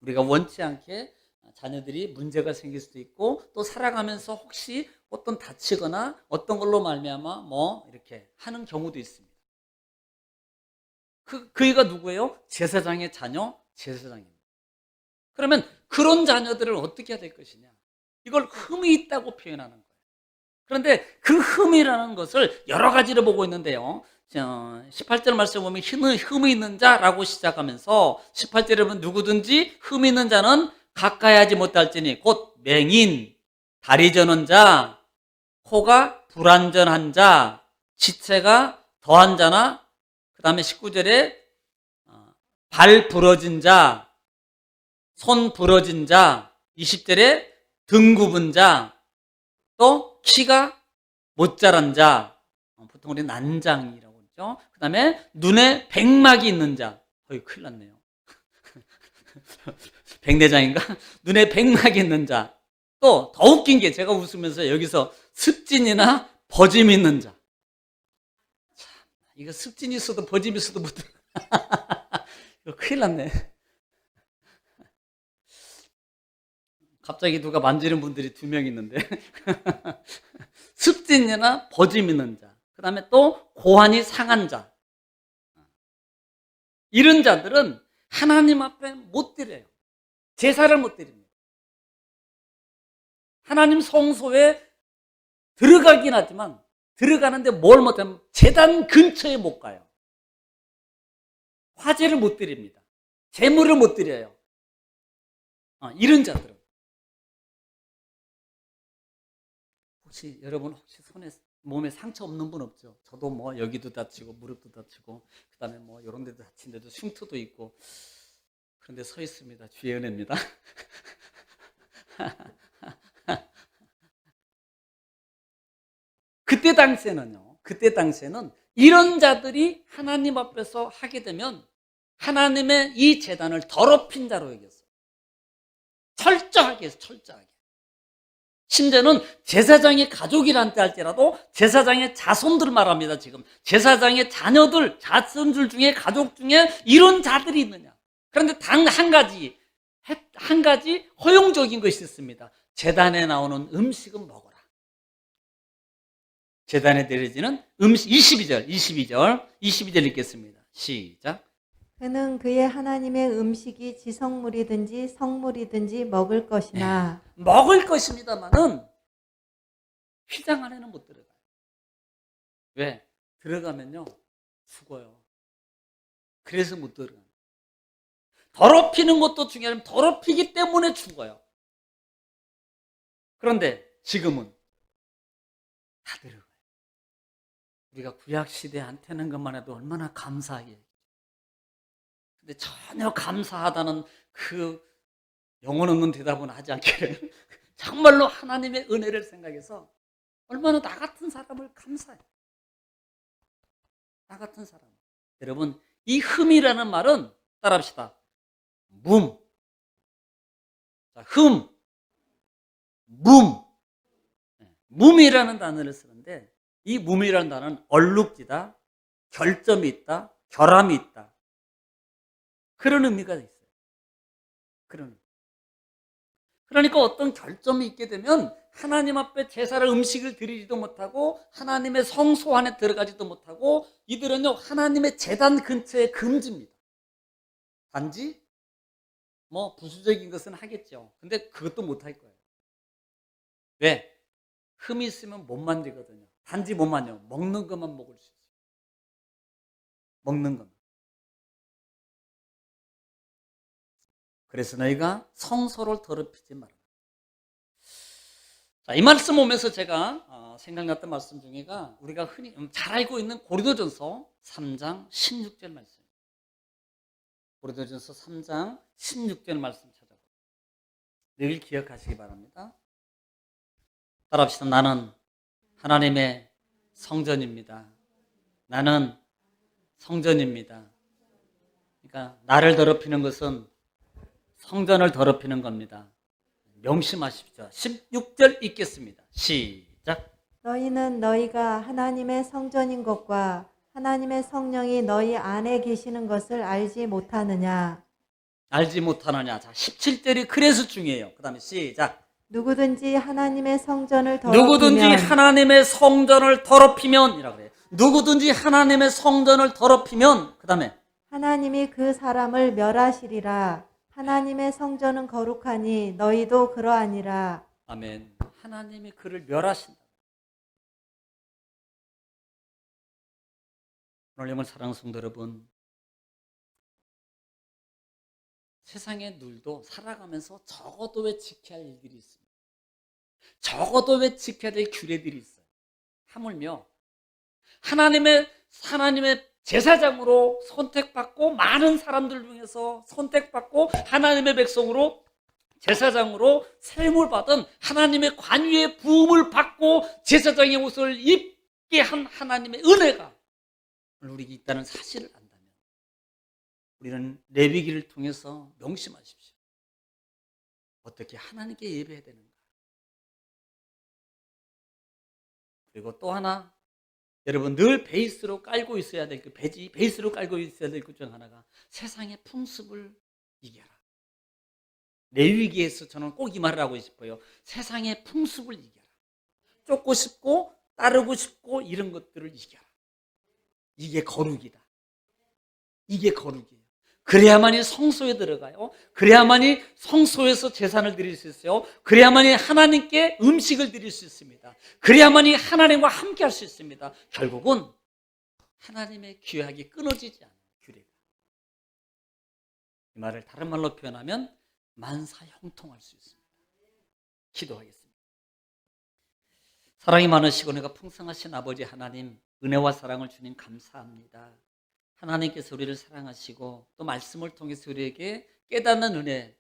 우리가 원치 않게 자녀들이 문제가 생길 수도 있고 또 살아가면서 혹시 어떤 다치거나 어떤 걸로 말미암아 뭐 이렇게 하는 경우도 있습니다. 그이가 누구예요? 제사장의 자녀, 제사장입니다. 그러면 그런 자녀들을 어떻게 해야 될 것이냐? 이걸 흠이 있다고 표현하는 거예요. 그런데 그 흠이라는 것을 여러 가지로 보고 있는데요. 18절 말씀 보면 흠이 있는 자라고 시작하면서 18절에 보면 누구든지 흠이 있는 자는 가까이 하지 못할지니 곧 맹인, 다리 저는 자, 코가 불완전한 자, 지체가 더한 자나 그 다음에 19절에 발 부러진 자, 손 부러진 자, 20절에 등 굽은 자, 또 키가 못 자란 자, 보통 우리 난장이라고 그러죠. 그 다음에 눈에 백막이 있는 자, 큰일 났네요. 백내장인가? 눈에 백막이 있는 자, 또 더 웃긴 게 제가 웃으면서 여기서 습진이나 버짐이 있는 자. 참, 이거 습진이 있어도 버짐이 있어도 못 이거 큰일 났네. 갑자기 누가 만지는 분들이 2명 있는데 습진이나 버짐 있는 자, 그 다음에 또 고환이 상한 자, 이런 자들은 하나님 앞에 못 드려요. 제사를 못 드립니다. 하나님 성소에 들어가긴 하지만 들어가는데 뭘 못하면 제단 근처에 못 가요. 화제를 못 드립니다. 제물을 못 드려요. 이런 자들은 혹시 여러분 혹시 몸에 상처 없는 분 없죠? 저도 뭐 여기도 다치고 무릎도 다치고 그다음에 뭐 이런 데도 다친 데도 흉터도 있고 그런데 서 있습니다. 주의 은혜입니다. 그때 당시에는 이런 자들이 하나님 앞에서 하게 되면 하나님의 이 제단을 더럽힌 자로 여겼어요. 철저하게 해서 철저하게. 심지어는 제사장의 가족이란때 할지라도 제사장의 자손들 말합니다. 지금 제사장의 자녀들, 자손들 중에 가족 중에 이런 자들이 있느냐. 그런데 단 한 가지 허용적인 것이 있습니다. 제단에 나오는 음식은 먹어라. 제단에 드려지는 음식 22절 읽겠습니다. 시작. 그는 그의 하나님의 음식이 지성물이든지 성물이든지 먹을 것이나 먹을 것입니다만은 휘장 안에는 못 들어가요. 왜? 들어가면요 죽어요. 그래서 못 들어가요. 더럽히는 것도 중요하지만 더럽히기 때문에 죽어요. 그런데 지금은 다 들어가요. 우리가 구약시대에 안 태는 것만 해도 얼마나 감사하게 근데 전혀 감사하다는 그 영혼 없는 대답은 하지 않기를 정말로 하나님의 은혜를 생각해서 얼마나 나 같은 사람을 감사해. 나 같은 사람. 여러분, 이 흠이라는 말은 따라합시다. 문. 자, 흠. 문. 뭉이라는 단어를 쓰는데 이 뭉이라는 단어는 얼룩지다, 결점이 있다, 결함이 있다. 그런 의미가 있어요. 그런 의미. 그러니까 어떤 결점이 있게 되면 하나님 앞에 제사를 음식을 드리지도 못하고 하나님의 성소 안에 들어가지도 못하고 이들은요 하나님의 제단 근처에 금지입니다. 단지 뭐 부수적인 것은 하겠죠. 근데 그것도 못할 거예요. 왜? 흠이 있으면 못 만들거든요. 단지 못 만요. 먹는 것만 먹을 수 있어요. 먹는 것만. 그래서 너희가 성소를 더럽히지 말라. 자, 이 말씀 오면서 제가 생각났던 말씀 중에가 우리가 흔히 잘 알고 있는 고린도전서 3장 16절 말씀. 고린도전서 3장 16절 말씀 찾아보세요. 늘 기억하시기 바랍니다. 따라합시다. 나는 하나님의 성전입니다. 나는 성전입니다. 그러니까 나를 더럽히는 것은 성전을 더럽히는 겁니다. 명심하십시오. 16절 읽겠습니다. 시작. 너희는 너희가 하나님의 성전인 것과 하나님의 성령이 너희 안에 계시는 것을 알지 못하느냐. 알지 못하느냐. 자, 17절이 그래서 중요해요. 그 다음에 시작. 누구든지 하나님의 성전을 누구든지 더럽히면 하나님의 성전을 더럽히면 이라고 그래요. 누구든지 하나님의 성전을 더럽히면 그 다음에 하나님이 그 사람을 멸하시리라. 하나님의 성전은 거룩하니 너희도 그러하니라. 아멘. 하나님이 그를 멸하신다. 오늘 영을 사랑하는 성도 여러분, 세상의 누리도 살아가면서 적어도 왜 지켜야 할 일들이 있습니다. 적어도 왜 지켜야 될 규례들이 있어요. 하물며 하나님의 제사장으로 선택받고 많은 사람들 중에서 선택받고 하나님의 백성으로 제사장으로 세움을 받은 하나님의 관유의 부음을 받고 제사장의 옷을 입게 한 하나님의 은혜가 우리에게 있다는 사실을 안다면 우리는 레위기를 통해서 명심하십시오. 어떻게 하나님께 예배해야 되는가. 그리고 또 하나 여러분 늘 베이스로 깔고 있어야 될 베이스로 깔고 있어야 될 것 중 하나가 세상의 풍습을 이겨라. 레위기에서 저는 꼭 이 말을 하고 싶어요. 세상의 풍습을 이겨라. 쫓고 싶고 따르고 싶고 이런 것들을 이겨라. 이게 거룩이다. 이게 거룩이에요. 그래야만이 성소에 들어가요. 그래야만이 성소에서 제사를 드릴 수 있어요. 그래야만이 하나님께 음식을 드릴 수 있습니다. 그래야만이 하나님과 함께 할 수 있습니다. 결국은 하나님의 규약이 끊어지지 않아요. 규례가. 이 말을 다른 말로 표현하면 만사형통할 수 있습니다. 기도하겠습니다. 사랑이 많으시고 은혜가 풍성하신 아버지 하나님, 은혜와 사랑을 주님 감사합니다. 하나님께서 우리를 사랑하시고 또 말씀을 통해서 우리에게 깨닫는 은혜,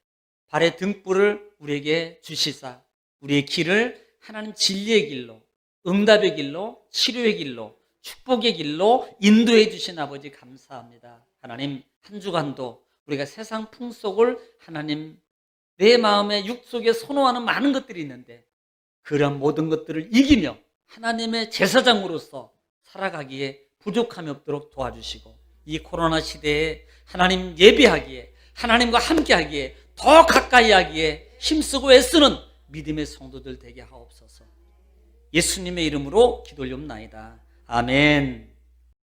발의 등불을 우리에게 주시사 우리의 길을 하나님 진리의 길로, 응답의 길로, 치료의 길로, 축복의 길로 인도해 주신 아버지 감사합니다. 하나님 한 주간도 우리가 세상 풍속을 하나님 내 마음의 육속에 선호하는 많은 것들이 있는데 그런 모든 것들을 이기며 하나님의 제사장으로서 살아가기에 부족함이 없도록 도와주시고 이 코로나 시대에 하나님 예배하기에 하나님과 함께하기에 더 가까이 하기에 힘쓰고 애쓰는 믿음의 성도들 되게 하옵소서. 예수님의 이름으로 기도 올리옵나이다. 아멘.